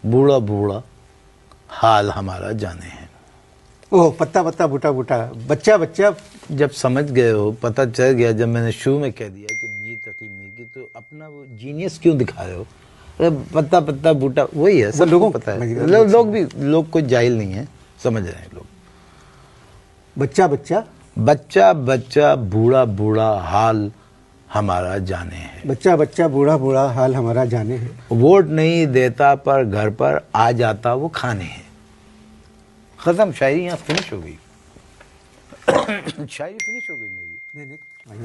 बूढ़ा बूढ़ा हाल हमारा जाने हैं। ओह, पत्ता पत्ता बूटा बूटा, बच्चा बच्चा। जब समझ गए हो, पता चल गया, जब मैंने शुरू में कह दिया कि मी तकी मी की, तो अपना वो जीनियस क्यों दिखा रहे हो? अरे पत्ता पत्ता बूटा वही है, सब लोगों को पता है। लोग कोई जाहिल नहीं है, समझ रहे हैं लोग। बच्चा बच्चा बच्चा बच्चा बूढ़ा बूढ़ा हाल हमारा जाने है। बच्चा बच्चा बूढ़ा बूढ़ा हाल हमारा जाने है। वोट नहीं देता पर घर पर आ जाता वो खाने हैं। खत्म, शायरी यहाँ फिनिश हो गई। शायरी फिनिश हो गई मेरी।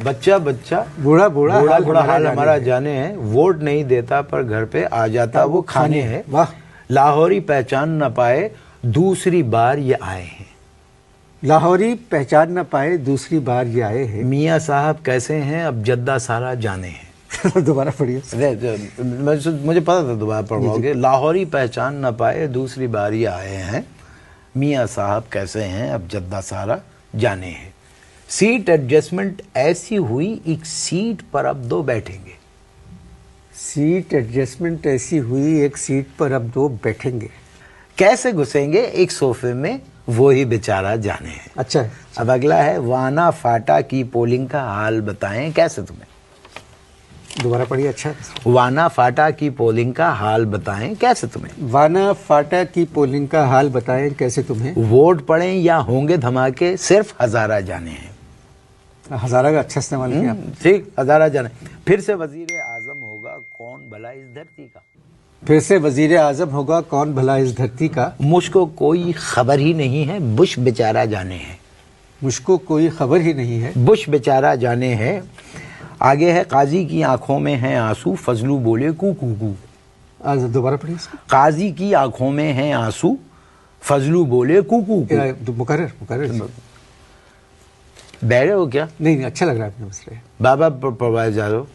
बच्चा बच्चा बूढ़ा बूढ़ा बूढ़ा बूढ़ा हाल हमारा जाने हैं। वोट नहीं देता पर घर पे आ जाता वो खाने हैं। वाह। लाहौरी पहचान न पाए दूसरी बार ये आए हैं। लाहौरी पहचान न पाए दूसरी बार ये आए हैं। मियाँ साहब कैसे हैं अब जद्दा सारा जाने हैं। दोबारा पढ़िए। मुझे पता था दोबारा पढ़वाओगे। लाहौरी पहचान न पाए दूसरी बार ये आए हैं। मियाँ साहब कैसे हैं अब जद्दा सारा जाने हैं। सीट एडजस्टमेंट ऐसी हुई एक सीट पर अब दो बैठेंगे। सीट एडजस्टमेंट ऐसी हुई एक सीट पर अब दो बैठेंगे। कैसे घुसेंगे एक सोफे में वो ही बेचारा जाने हैं। अच्छा। अब अगला है, वाना फाटा की पोलिंग का हाल बताएं कैसे तुम्हें। दोबारा पढ़िए। अच्छा। वाना फाटा की पोलिंग का हाल बताएं कैसे तुम्हें। वाना फाटा की पोलिंग का हाल बताएं कैसे तुम्हें। वोट पड़ें या होंगे धमाके सिर्फ हजारा जाने हैं। हजारा का अच्छा इस्तेमाल किया। ठीक, हजारा जाने। फिर से वजीर आजम होगा कौन भला इस धरती का। फिर से वजीर आजम होगा कौन भला इस धरती का। मुझको कोई खबर ही नहीं है बुश बेचारा जाने हैं। मुझको कोई खबर ही नहीं है बुश बेचारा जाने हैं। आगे है, काजी की आंखों में हैं आंसू फजलू बोले कू कू कू। दोबारा पढ़िए इसको। काजी की आंखों में हैं आंसू फजलू बोले कू कू कू। मुकर्रर बह रहे हो क्या? नहीं, अच्छा लग रहा है अपने मसले। बाबा पढ़वाए जा रहे हो।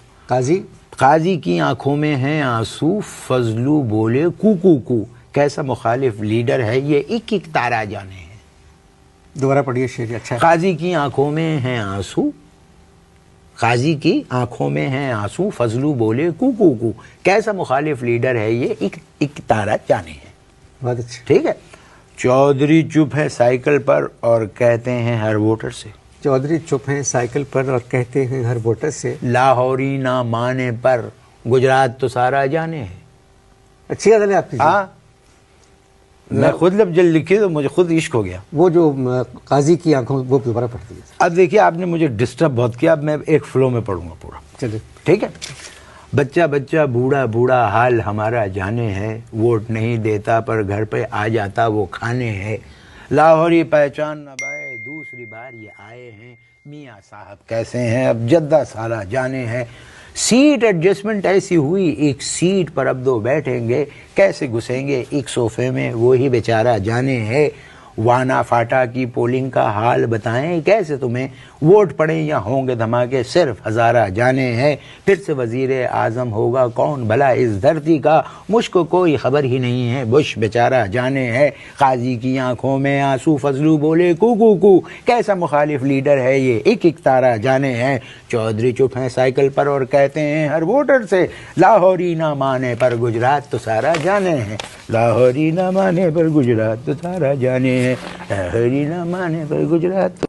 काजी की आंखों में हैं आंसू फजलू बोले कू कू कू। कैसा मुखालिफ लीडर है ये एक एक तारा जाने हैं। दोबारा पढ़िए शेर। अच्छा। काजी की आंखों में हैं आंसू, काजी की आंखों में हैं आंसू फजलू बोले कू कू कू। कैसा मुखालिफ लीडर है ये एक एक तारा जाने हैं। बहुत अच्छा। ठीक है। चौधरी चुप है साइकिल पर और कहते हैं हर वोटर से। चौधरी चुप हैं साइकिल पर और कहते हैं हर वोटर से। लाहौरी ना माने पर गुजरात तो सारा जाने है। अच्छी गजल है आपकी। हाँ, मैं खुद जब लिखी तो मुझे खुद इश्क हो गया। वो जो काजी की आंखों, वो दोबारा पढ़ दीजिए। अब देखिए, आपने मुझे डिस्टर्ब बहुत किया। अब मैं एक फ्लो में पढ़ूंगा पूरा। चलिए ठीक है। बच्चा बच्चा बूढ़ा बूढ़ा हाल हमारा जाने है। वोट नहीं देता पर घर पे आ जाता वो खाने है। लाहौरी पहचान न पाए दूसरी बार ये आए हैं। मियाँ साहब कैसे हैं अब जद्दा सारा जाने हैं। सीट एडजस्टमेंट ऐसी हुई एक सीट पर अब दो बैठेंगे। कैसे घुसेंगे एक सोफे में वो ही बेचारा जाने है। वाना फाटा की पोलिंग का हाल बताएं कैसे तुम्हें। वोट पड़ें या होंगे धमाके सिर्फ हजारा जाने हैं। फिर से वजीर आजम होगा कौन भला इस धरती का। मुझको कोई खबर ही नहीं है बुश बेचारा जाने है। काजी की आंखों में आंसू फजलू बोले कू कू कू। कैसा मुखालिफ लीडर है ये एक एक तारा जाने हैं। चौधरी चुप हैं साइकिल पर और कहते हैं हर वोटर से। लाहौरी ना माने पर गुजरात तो सारा जाने हैं। लाहौरी ना माने पर गुजरात तो सारा जाने हैं। लाहौरी ना माने पर गुजरात